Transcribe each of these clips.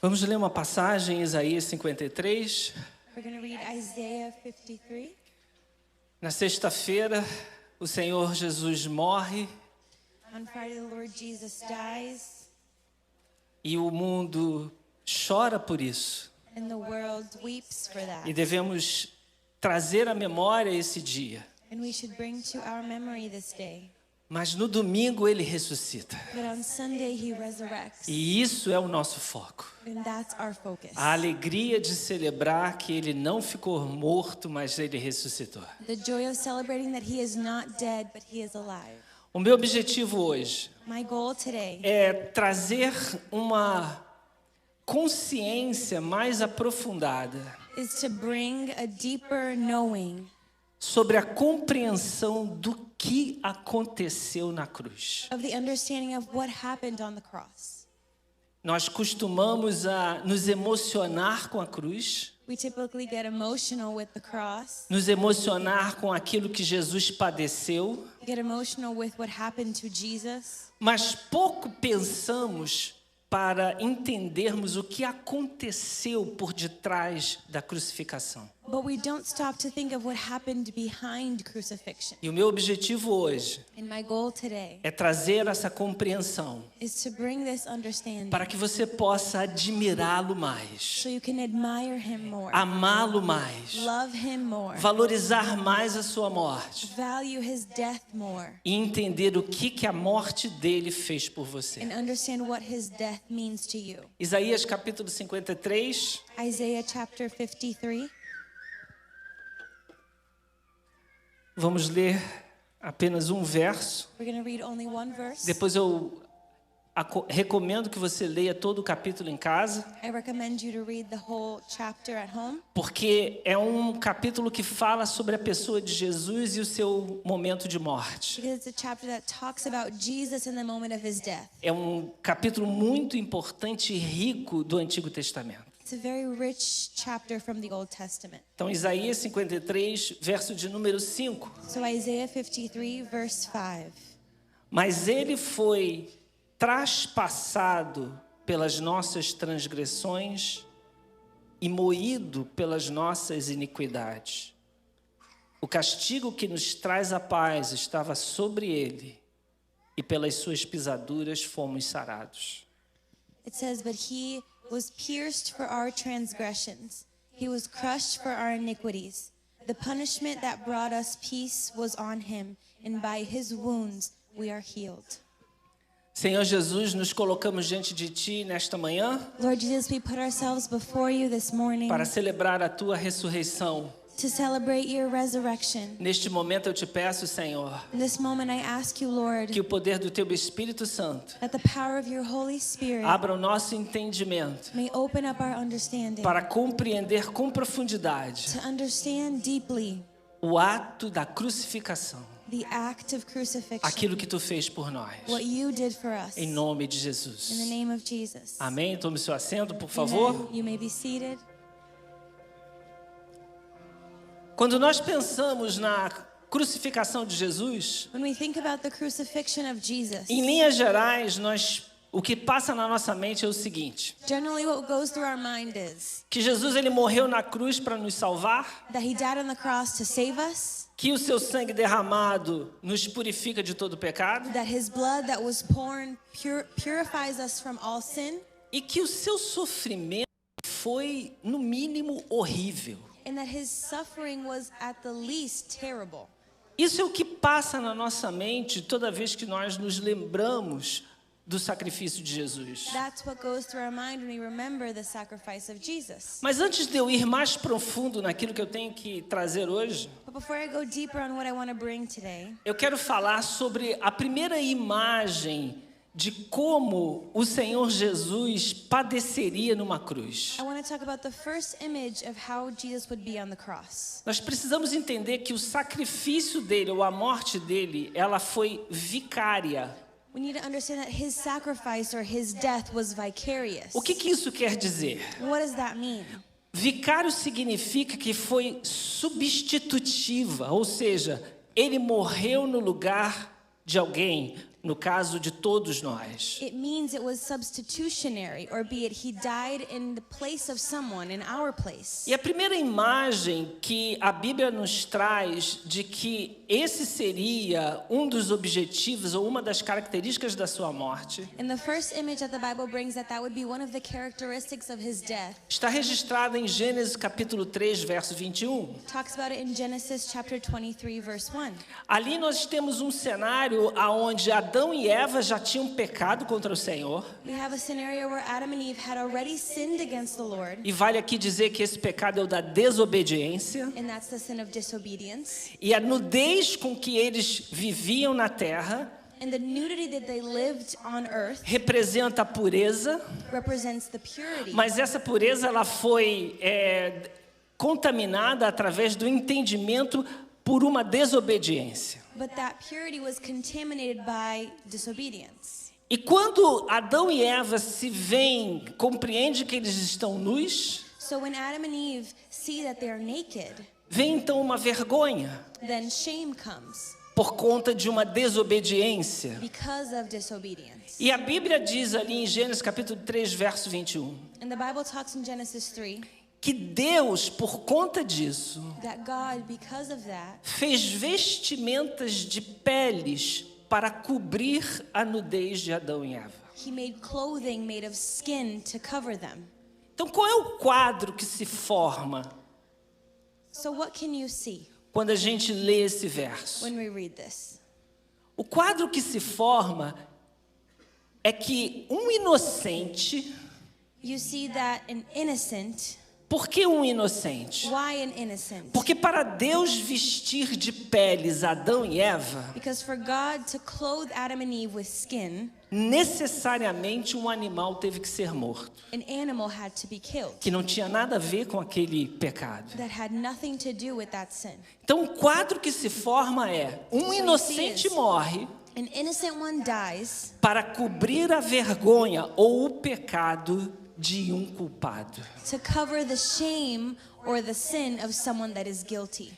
Vamos ler uma passagem, Isaías 53. We're going to read Isaiah 53. Na sexta-feira, o Senhor Jesus morre On Friday, the Lord Jesus dies, e o mundo chora por isso. and the world weeps for that. E devemos trazer à memória esse dia. And we should bring to our memory this day. Mas no domingo ele ressuscita. But on Sunday, he resurrects. E isso é o nosso foco. And that's our focus. A alegria de celebrar que ele não ficou morto, mas ele ressuscitou. The joy of celebrating that he is not dead, but he is alive. O meu objetivo hoje My goal today é trazer uma consciência mais aprofundada is to bring a deeper knowing sobre a compreensão do que aconteceu na cruz. of the understanding of what happened on the cross. Nós costumamos a nos emocionar com a cruz, We typically get emotional with the cross. nos emocionar com aquilo que Jesus padeceu, We get emotional with what happened to Jesus. mas pouco pensamos para entendermos o que aconteceu por detrás da crucificação. But we don't stop to think of what happened behind crucifixion. E o meu objetivo hoje And my goal today é trazer essa compreensão is to bring this understanding para que você possa admirá-lo mais, so you can admire him more, amá-lo mais, love him more, valorizar mais a sua morte value his death more, e entender o que a morte dele fez por você. and understand what his death means to you. Isaías capítulo 53, Isaiah chapter 53. vamos ler apenas um verso. We're going to read only one verse. Depois eu recomendo que você leia todo o capítulo em casa, I recommend you to read the whole chapter at home porque é um capítulo que fala sobre a pessoa de Jesus e o seu momento de morte. because it's a chapter that talks about Jesus in the moment of his death. É um capítulo muito importante e rico do Antigo Testamento. It's a very rich chapter from the Old Testament. Então, Isaías 53, verso de número 5. So Isaiah 53 verse 5. Mas ele foi traspassado pelas nossas transgressões e moído pelas nossas iniquidades. O castigo que nos traz a paz estava sobre ele, e pelas suas pisaduras fomos sarados. It says, but he was pierced for our transgressions. He was crushed for our iniquities. The punishment that brought us peace was on him, and by his wounds we are healed. Senhor Jesus, nos colocamos diante de Ti nesta manhã Lord Jesus, we put ourselves before you this morning para celebrar a Tua ressurreição. to celebrate your resurrection. Neste momento eu te peço, Senhor, In this moment I ask you, Lord, que o poder do Teu Espírito Santo that the power of your Holy Spirit abra o nosso entendimento may open up our understanding para compreender com profundidade to understand deeply o ato da crucificação, the act of crucifixion, aquilo que Tu fez por nós. what you did for us. Em nome de In the Jesus. name of Jesus. Amém? Tome seu assento, por favor. Amen. You may be seated. Quando nós pensamos na crucificação de Jesus, When we think about the crucifixion of Jesus, em linhas gerais, o que passa na nossa mente é o seguinte: generally what goes through our mind is que Jesus ele morreu na cruz para nos salvar, that he died on the cross to save us, que o seu sangue derramado nos purifica de todo pecado that his blood that was poured purifies us from all sin, e que o seu sofrimento foi, no mínimo, horrível. and that his suffering was at the least terrible. Isso é o que passa na nossa mente toda vez que nós nos lembramos do sacrifício de Jesus. That's what goes through our mind when we remember the sacrifice of Jesus. Mas antes de eu ir mais profundo naquilo que eu tenho que trazer hoje, But before I go deeper on what I want to bring today, eu quero falar sobre a primeira imagem de como o Senhor Jesus padeceria numa cruz. I want to talk about the first image of how Jesus would be on the cross. Nós precisamos entender que o sacrifício dele, ou a morte dele, ela foi vicária. We need to understand that his sacrifice or his death was vicarious. O que isso quer dizer? What does that mean? Vicário significa que foi substitutiva, ou seja, ele morreu no lugar de alguém no caso de todos nós. It means it was substitutionary, or be it he died in the place of someone, in our place. E a primeira imagem que a Bíblia nos traz de que esse seria um dos objetivos ou uma das características da sua morte, And the first image that the Bible brings that would be one of the characteristics of his death. está registrada em Gênesis capítulo 3, verso 21. Talks about it in Genesis chapter 23, verse 1. Ali nós temos um cenário onde Adão e Eva já tinham pecado contra o Senhor. We have a scenario where Adam and Eve had already sinned against the Lord, E vale aqui dizer que esse pecado é o da desobediência. and that's the sin of disobedience. E a nudez com que eles viviam na terra And the nudity that they lived on earth representa a pureza, represents the purity. mas essa pureza ela foi contaminada através do entendimento por uma desobediência. But that purity was contaminated by disobedience. E quando Adão e Eva se veem, compreendem que eles estão nus, So when Adam and Eve see that they're naked, vem então uma vergonha then shame comes por conta de uma desobediência. because of disobedience. E a Bíblia diz ali em Gênesis capítulo 3, verso 21, And the Bible talks in Genesis 3 que Deus, por conta disso, that God, because of that, fez vestimentas de peles para cobrir a nudez de Adão e Eva. he made clothing made of skin to cover them. Então, qual é o quadro que se forma So what can you see quando a gente lê esse verso? when we read this? O quadro que se forma é que um inocente. You see that an innocent, Por que um inocente? why an innocent? Porque para Deus vestir de peles Adão e Eva, Because for God to clothe Adam and Eve with skin, necessariamente um animal teve que ser morto, an animal had to be killed. que não tinha nada a ver com aquele pecado. That had nothing to do with that sin. Então, o quadro que se forma é: um inocente morre An innocent one dies para cobrir a vergonha ou o pecado de um culpado. to cover the shame or the sin of someone that is guilty.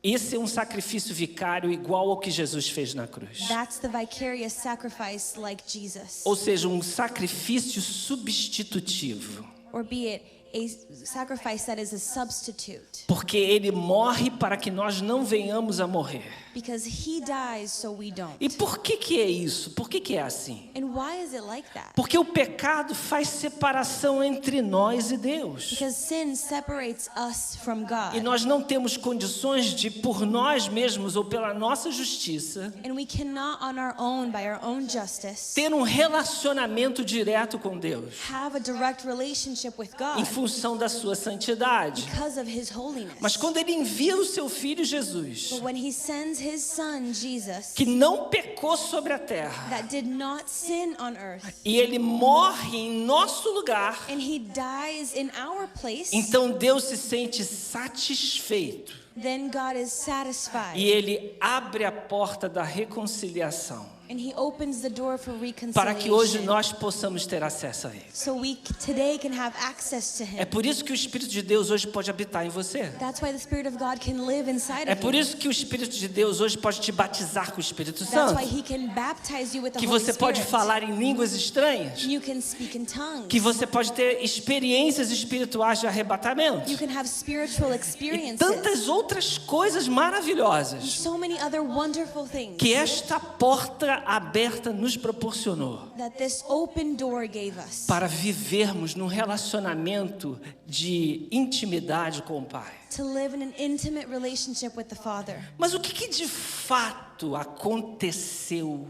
Esse é um sacrifício vicário igual ao que Jesus fez na cruz. That's the vicarious sacrifice like Jesus. Ou seja, um sacrifício substitutivo. Or be it a sacrifice that is a substitute. Porque ele morre para que nós não venhamos a morrer. Because he dies so we don't. E por que é isso? Por que é assim? And why is it like that? Porque o pecado faz separação entre nós e Deus. Because sin separates us from E God. nós não temos condições de, por nós mesmos ou pela nossa justiça, And we cannot on our own, by our own justice, ter um relacionamento direto com Deus, have a direct relationship with em God função da sua santidade. because of his holiness. Mas quando ele envia o seu filho Jesus, But when he sends his son, Jesus, que não pecou sobre a terra, that did not sin on earth, e ele morre em nosso lugar, and he dies in our place, então Deus se sente satisfeito then God is satisfied. e ele abre a porta da reconciliação And he opens the door for para que hoje reconciliation. nós possamos ter acesso a ele. So we today can have access to É him. por isso que o Espírito de Deus hoje pode habitar em você. That's why the Spirit of God can live inside É of por you. isso que o Espírito de Deus hoje pode te batizar com o Espírito That's Santo. why he can baptize you with the Que Holy você pode Spirit. falar em línguas estranhas. You can speak in tongues. Que você pode ter experiências espirituais de arrebatamento. You can have spiritual E experiences. tantas outras coisas maravilhosas So many other wonderful things que esta porta aberta nos proporcionou that this open door gave us para vivermos num relacionamento de intimidade com o Pai. to live in an intimate relationship with the Father. Mas o que de fato aconteceu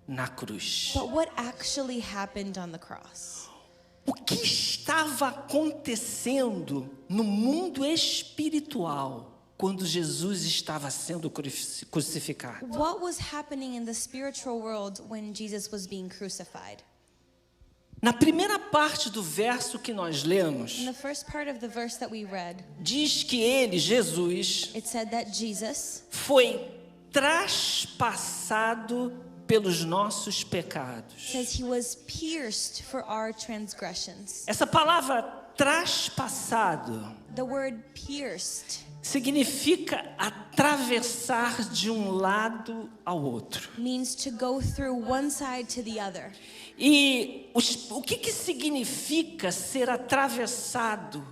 na cruz? But what actually happened on the cross? O que estava acontecendo no mundo espiritual quando Jesus estava sendo crucificado? What was happening in the spiritual world when Jesus was being crucified? Na primeira parte do verso que nós lemos, In the first part of the verse that we read, diz que ele, Jesus, it said that Jesus foi traspassado pelos nossos pecados. says he was pierced for our transgressions. Essa palavra traspassado The word pierced significa atravessar de um lado ao outro. Means to go through one side to the other. E o que significa ser atravessado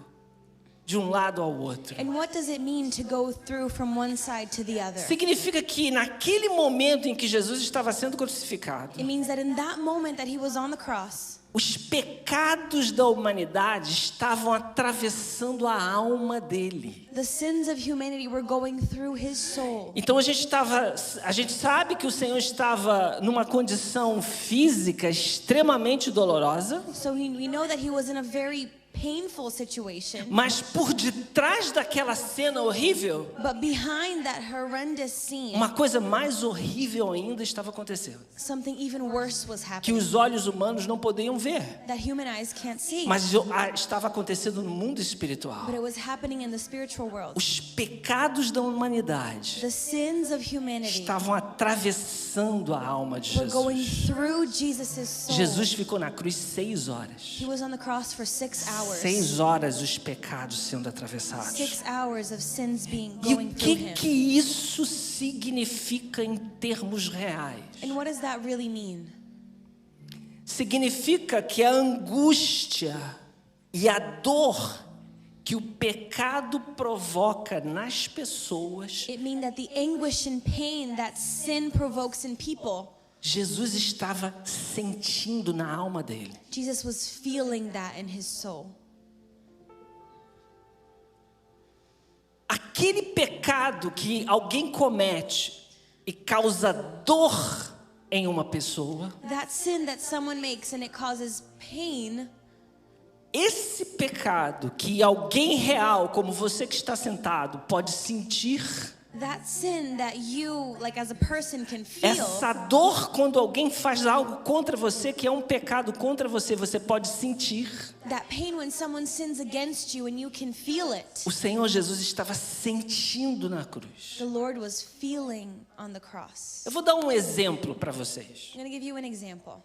de um lado ao outro? And what does it mean to go through from one side to the other? Significa que naquele momento em que Jesus estava sendo crucificado, It means that in that moment that he was on the cross, os pecados da humanidade estavam atravessando a alma dele. the sins of humanity were going through his soul. Então a gente sabe que o Senhor estava numa condição física extremamente dolorosa, So we know that he was in a very painful situation. mas por detrás daquela cena horrível, But behind that horrendous scene, uma coisa mais horrível ainda estava acontecendo, something even worse was que happening os olhos humanos não podiam ver, that human eyes can't see. mas estava acontecendo no mundo espiritual. But it was happening in the spiritual world. Os pecados da humanidade The sins of humanity estavam atravessando a alma de were going Jesus. through Jesus' soul. Jesus ficou na cruz 6 horas. He was on the cross for 6 hours. 6 horas os pecados sendo atravessados. 6 hours of sins being E going o through que him. isso significa em termos reais? And what does that really mean? Significa que a angústia e a dor que o pecado provoca nas pessoas, It means that the anguish and pain that sin provokes in people, Jesus estava sentindo na alma dele. Jesus was feeling that in his soul. Aquele pecado que alguém comete e causa dor em uma pessoa, That sin that someone makes and it causes pain, esse pecado que alguém real, como você que está sentado, pode sentir, that sin that you, like as a person, can feel, essa dor quando alguém faz algo contra você, que é um pecado contra você, você pode sentir. that pain when someone sins against you and you can feel it. O Senhor Jesus estava sentindo na cruz. The Lord was feeling on the cross. Eu vou dar um exemplo para vocês. I'm going to give you an example.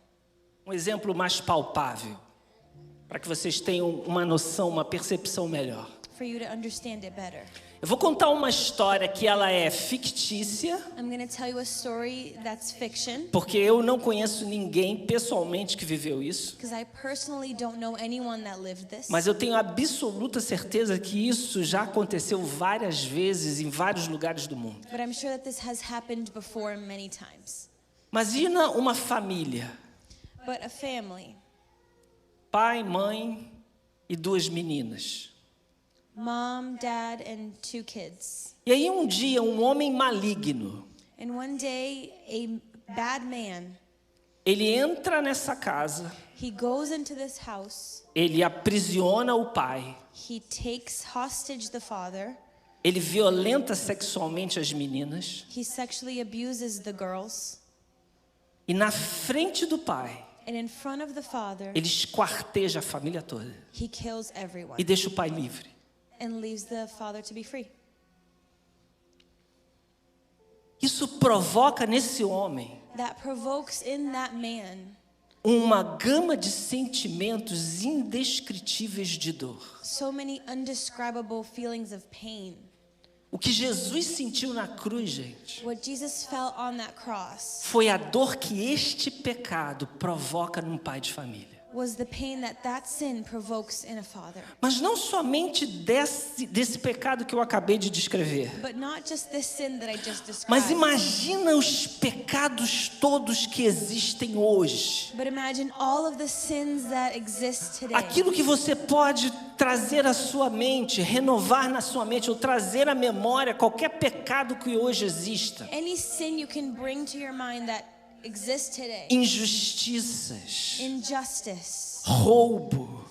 Um exemplo mais palpável, para que vocês tenham uma noção, uma percepção melhor. For you to understand it better. Eu vou contar uma história que ela é fictícia, I'm going to tell you a story that's fiction, porque eu não conheço ninguém pessoalmente que viveu isso, because I personally don't know anyone that lived this. mas eu tenho absoluta certeza que isso já aconteceu várias vezes em vários lugares do mundo. But I'm sure that this has happened before many times. Imagina uma família, But a family, pai, mãe e 2 meninas. mom, dad, and 2 kids. E aí um dia um homem maligno, And one day, a bad man, ele entra nessa casa, he goes into this house, ele aprisiona o pai, he takes hostage the father, ele violenta sexualmente as meninas, he sexually abuses the girls, e na frente do pai, and in front of the father, ele esquarteja a família toda he kills everyone e deixa o pai livre. and leaves the father to be free. Isso provoca nesse homem That provokes in that man uma gama de sentimentos indescritíveis de dor. so many undescribable feelings of pain. O que Jesus sentiu na cruz, gente, What Jesus felt on that cross foi a dor que este pecado provoca num pai de família. was the pain that that sin provokes in a father. Mas não somente desse pecado que eu acabei de descrever. But not just this sin that I just described. Mas imagina os pecados todos que existem hoje. But imagine all of the sins that exist today. Aquilo que você pode trazer à sua mente, renovar na sua mente, ou trazer à memória qualquer pecado que hoje exista. Any sin you can bring to your mind that exists today. Injustiças, Injustice, roubo,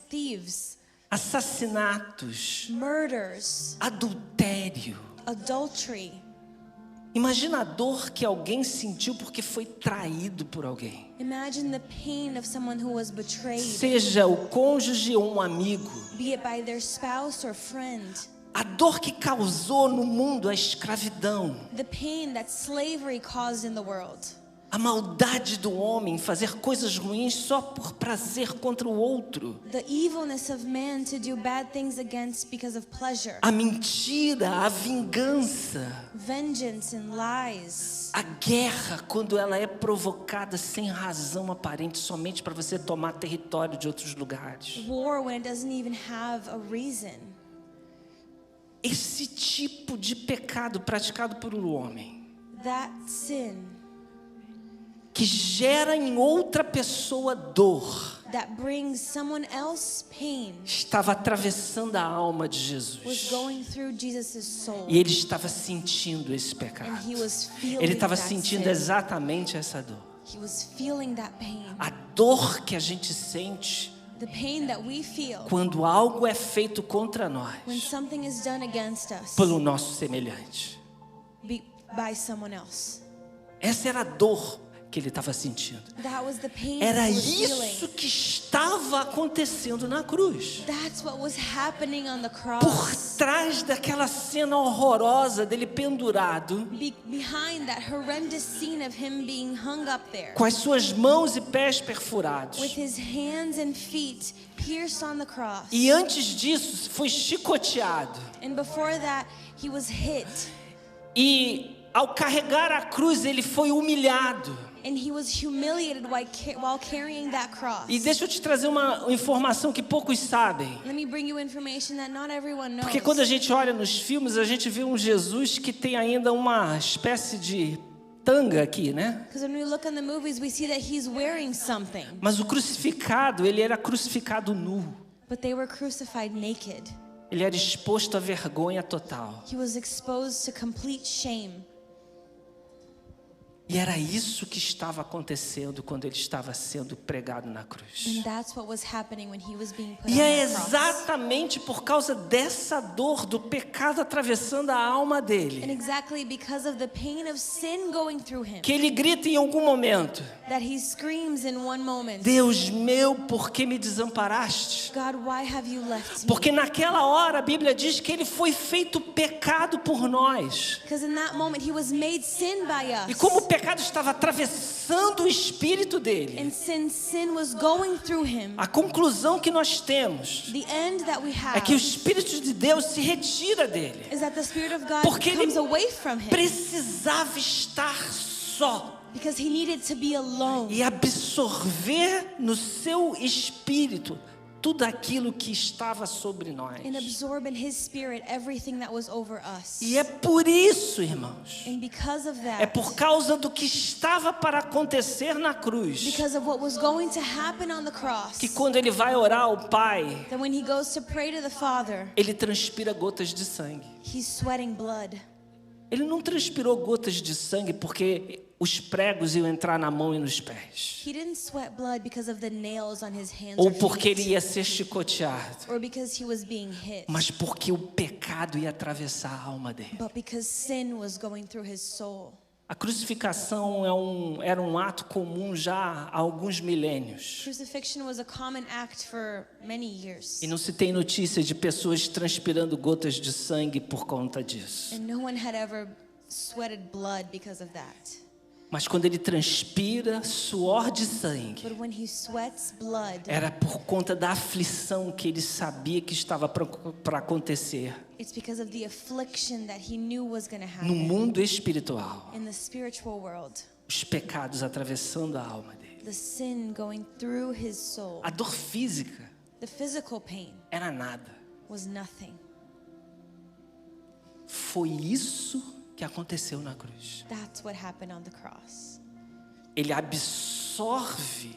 thieves, assassinatos, murders, adultério. adultery. Imagina a dor que alguém sentiu porque foi traído por alguém. Imagine the pain of someone who was betrayed, Seja o cônjuge ou um amigo. be it by their spouse or friend. A dor que causou no mundo a escravidão. The pain that slavery caused in the world. A maldade do homem fazer coisas ruins só por prazer contra o outro. The evilness of man to do bad things against because of pleasure. A mentira, a vingança. Vengeance and lies. A guerra, quando ela é provocada sem razão aparente, somente para você tomar território de outros lugares. War when it doesn't even have a reason. Esse tipo de pecado praticado por um homem, That sin que gera em outra pessoa dor, that brings someone else pain estava atravessando a alma de was Jesus. going through Jesus' soul. E ele estava sentindo esse And pecado. he was feeling Ele estava that sentindo sin. exatamente essa dor. He was feeling that pain. A dor que a gente sente The pain that we feel quando algo é feito contra nós, when something is done against us pelo nosso semelhante. by someone else. Essa era a dor que ele estava sentindo. That was the pain Era he was isso feeling. que estava acontecendo na cruz. That's what was happening on the Por cross. trás daquela cena horrorosa dele pendurado, Behind that horrendous scene of him being hung up there com as suas mãos e pés perfurados. with his hands and feet pierced on the cross. E antes disso, foi chicoteado. And before that, he was hit. E ao carregar a cruz, ele foi humilhado. And he was humiliated while carrying that cross. E deixa eu te trazer uma informação que poucos sabem. Let me bring you information that not everyone knows. Porque quando a gente olha nos filmes, a gente vê um Jesus que tem ainda uma espécie de tanga aqui, né? Because when we look in the movies, we see that he's wearing something. Mas o crucificado, ele era crucificado nu. But they were crucified naked. Ele era exposto à vergonha total. He was exposed to complete shame. E era isso que estava acontecendo quando ele estava sendo pregado na cruz. And that's what was happening when he was being put E é on the cross. exatamente por causa dessa dor do pecado atravessando a alma And dele exactly because of the pain of sin going through him, que ele grita em algum momento: that he screams in one moment, Deus meu, por que me desamparaste? God, why have you left me? Porque naquela hora a Bíblia diz que ele foi feito pecado por nós. Because in that moment he was made sin by us. E como o pecado estava atravessando o espírito dele, And since sin was going through him, a conclusão que nós temos the end that we é have que o Espírito de Deus se retira dele. is that the Spirit of God Porque ele comes away from him. precisava estar só Because he needed to be alone e absorver no seu espírito tudo aquilo que estava sobre nós. and absorb in his spirit everything that was over us. E é por isso, irmãos, And because of é that, por causa do que estava para acontecer na cruz, because of what was going to happen on the cross, que quando ele vai orar ao Pai, that when he goes to pray to the Father, ele transpira gotas de sangue. he's sweating blood. Ele não transpirou gotas de sangue porque os pregos iam entrar na mão e nos pés, He didn't sweat blood because of the nails on his hands ou or porque ele feet, ia ser chicoteado, or because he was being hit, mas porque o pecado ia atravessar a alma dele. but because sin was going through his soul. A crucificação era um ato comum já há alguns milênios. Crucifixion was a common act for many years. E não se tem notícia de pessoas transpirando gotas de sangue por conta disso. And no one had ever sweated blood because of that. Mas quando ele transpira suor de sangue, But when he sweats blood, era por conta da aflição que ele sabia que estava para acontecer it's because of the affliction that he knew was going to no happen mundo espiritual. in the spiritual world. Os pecados atravessando a alma dele. The sin going through his soul. A dor física The physical pain era nada. was nothing. Foi isso que aconteceu na cruz. That's what happened on the cross. Ele absorve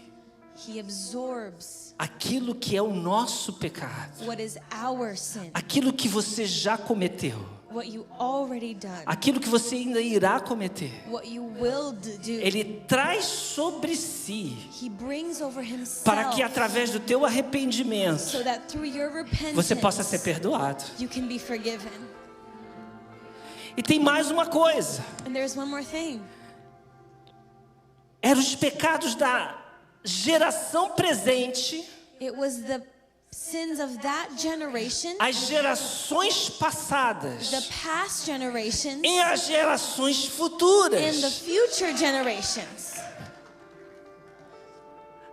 He absorbs aquilo que é o nosso pecado, what is our sin, aquilo que você já cometeu, what you already done, aquilo que você ainda irá cometer. what you will do. Ele traz sobre si, He brings over himself para que através do teu arrependimento so that through your repentance você possa ser perdoado. you can be forgiven. E tem mais uma coisa: And there's one more thing. eram os pecados da geração presente, It was the sins of that generation, as gerações passadas the past generations, e as gerações and the futuras. future generations.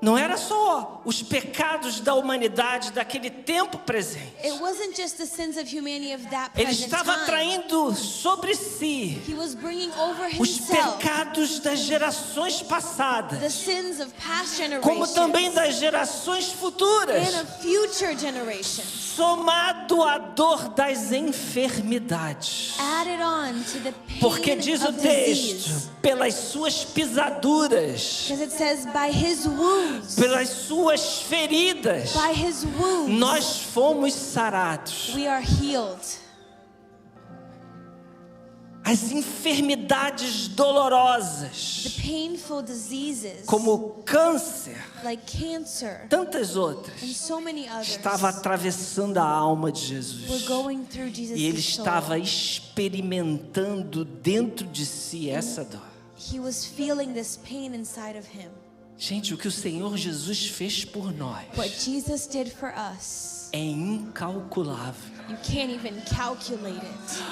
Não era só os pecados da humanidade daquele tempo presente. It wasn't just the sins of humanity of that Ele present estava time. traindo sobre si He was bringing over os himself pecados das gerações the passadas, sins of past como generations também das gerações futuras, and of future generations, somado à dor das enfermidades. added on to the pain Porque diz o of disease. texto, pelas suas pisaduras, Because it says, by his wounds, pelas suas feridas, by his wounds, nós fomos sarados. we are healed. As enfermidades dolorosas, The painful diseases, como câncer, like cancer tantas outras, and so many others, estava atravessando a alma de were Jesus. going through Jesus' E ele soul. estava experimentando dentro de si essa dor. He was feeling this pain inside of him. Gente, o que o Senhor Jesus fez por nós What Jesus did for us, é incalculável. you can't even calculate it.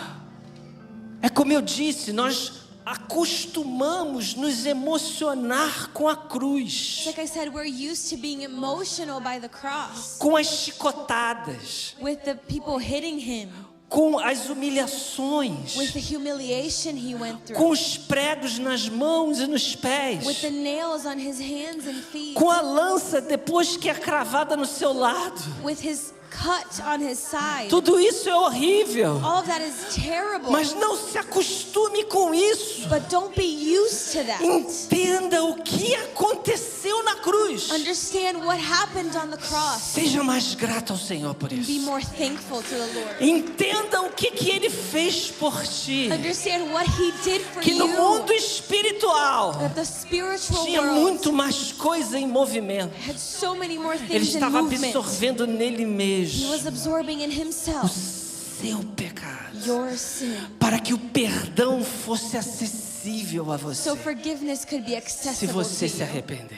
É como eu disse, nós acostumamos nos emocionar com a cruz, Like I said, we're used to being emotional by the cross, com as chicotadas, with the people hitting him, com as humilhações, with the humiliation he went through, com os pregos nas mãos e nos pés, with the nails on his hands and feet, com a lança depois que é cravada no seu lado. with his cut on his side. Tudo isso é horrível, All of that is terrible. mas não se acostume com isso. But don't be used to that. Entenda o que aconteceu na cruz. Understand what happened on the cross. Seja mais grato ao Senhor por Be isso. more thankful to the Lord. Entenda o que Ele fez por ti. Understand what he did for Que no you. mundo espiritual That the spiritual tinha world muito mais coisa em movimento. had so many more Ele things in estava movement. absorvendo nele He mesmo was absorbing in o himself seu pecado, your sin. para que o perdão fosse acessível a você, So forgiveness could be se accessible você to se you arrepender.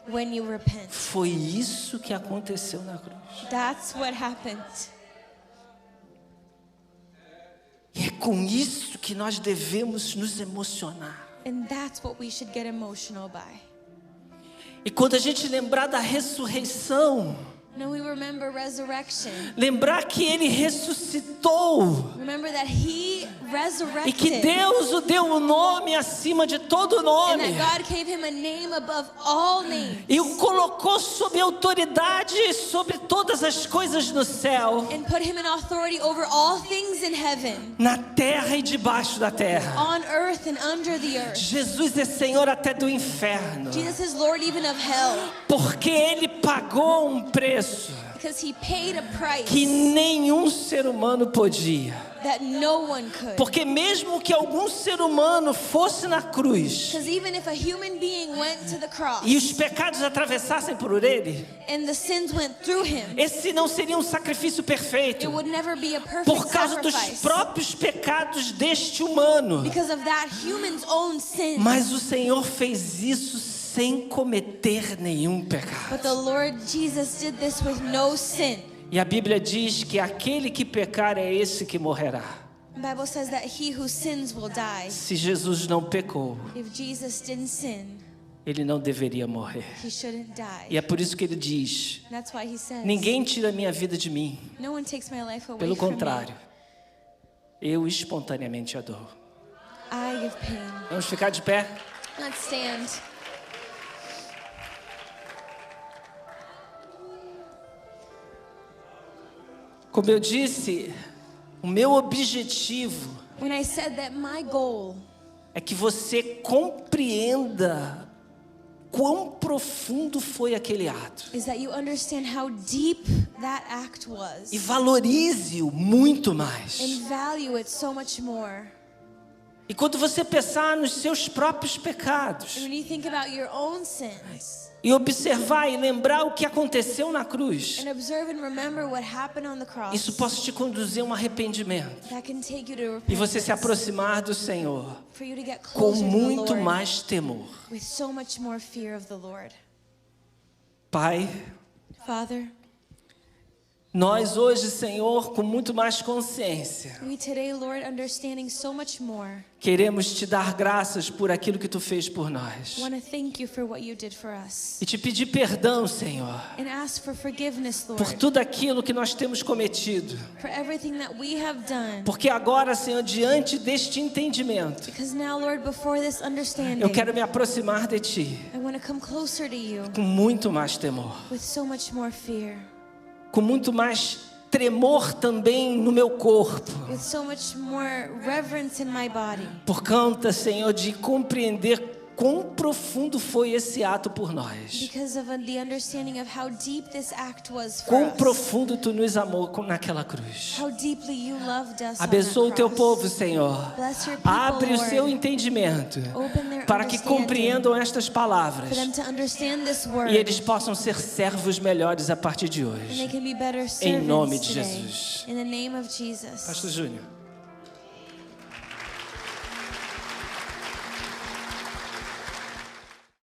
when you repent. Foi isso que aconteceu na cruz. That's what happened. E é com isso que nós devemos nos emocionar. And that's what we should get emotional by. E quando a gente lembrar da ressurreição, Now we remember resurrection. lembrar que Ele ressuscitou Remember that he e que resurrected. Deus o deu um nome acima de todo And nome. that God gave him a name above all names. E o colocou sob autoridade sobre todas as coisas no céu, And put him in authority over all things in heaven, na terra e debaixo da terra. on earth and under the earth. Jesus é Senhor até do inferno, Jesus is Lord even of hell, porque Ele pagou um preço because he paid a price que nenhum ser humano podia. that no one could. Porque mesmo que algum ser humano fosse na cruz Because even if a human being went to the cross e os pecados atravessassem por ele, and the sins went through him, esse não seria um sacrifício it perfeito, would never be a por perfect causa dos sacrifice próprios pecados deste humano. because of that human's own sin. Mas o Senhor fez isso sem cometer nenhum pecado. But the Lord Jesus did this with no sin. E a Bíblia diz que aquele que pecar é esse que morrerá. The Bible says that he who sins will die. Se Jesus não pecou, If Jesus didn't sin, ele não deveria morrer. he shouldn't die. E é por isso que ele diz: And that's why he says, ninguém tira a minha vida de mim. no one takes my life away Pelo from contrário, eu espontaneamente a dou. me. I give pain. Vamos ficar de pé? Let's stand. Como eu disse, o meu objetivo When I said that my goal é que você compreenda quão profundo foi aquele ato is that you understand how deep that act was e valorize-o muito mais. and value it so much more. E quando você pensar nos seus próprios pecados And when you think about your own sins e observar e lembrar o que aconteceu na cruz, and observe and remember what happened on the cross, isso possa te conduzir a um arrependimento that can take you to e você repentance, se aproximar do Senhor for you to get com closer to the muito Lord mais temor. with so much more fear of the Lord. Pai, Father, Nós hoje, Senhor, com muito mais consciência, We today, Lord, understanding so much more, queremos te dar graças por aquilo que tu fez por nós. want to thank you for what you did for us. E te pedir perdão, Senhor, And ask for forgiveness, por Lord, tudo aquilo que nós temos cometido. for everything that we have done. Porque agora, Senhor, diante deste entendimento, Because now, Lord, before this understanding, eu quero me aproximar de ti I want to come closer to you com muito mais temor, with so much more fear, com muito mais tremor também no meu corpo, with so much more reverence in my body. por conta, Senhor, de compreender quão profundo foi esse ato por nós. Because of the understanding of how deep this act was for Quão us. profundo tu nos amou naquela cruz. How deeply you loved us. Abençoa on o that teu cross. povo, Senhor. Bless your people, Abre o Lord. seu entendimento Open their para que understanding, compreendam estas palavras for them to understand this word, e eles possam ser servos melhores a partir de and they hoje. can be better Em nome servants de today. Jesus. In the name of Jesus. Pastor Júnior.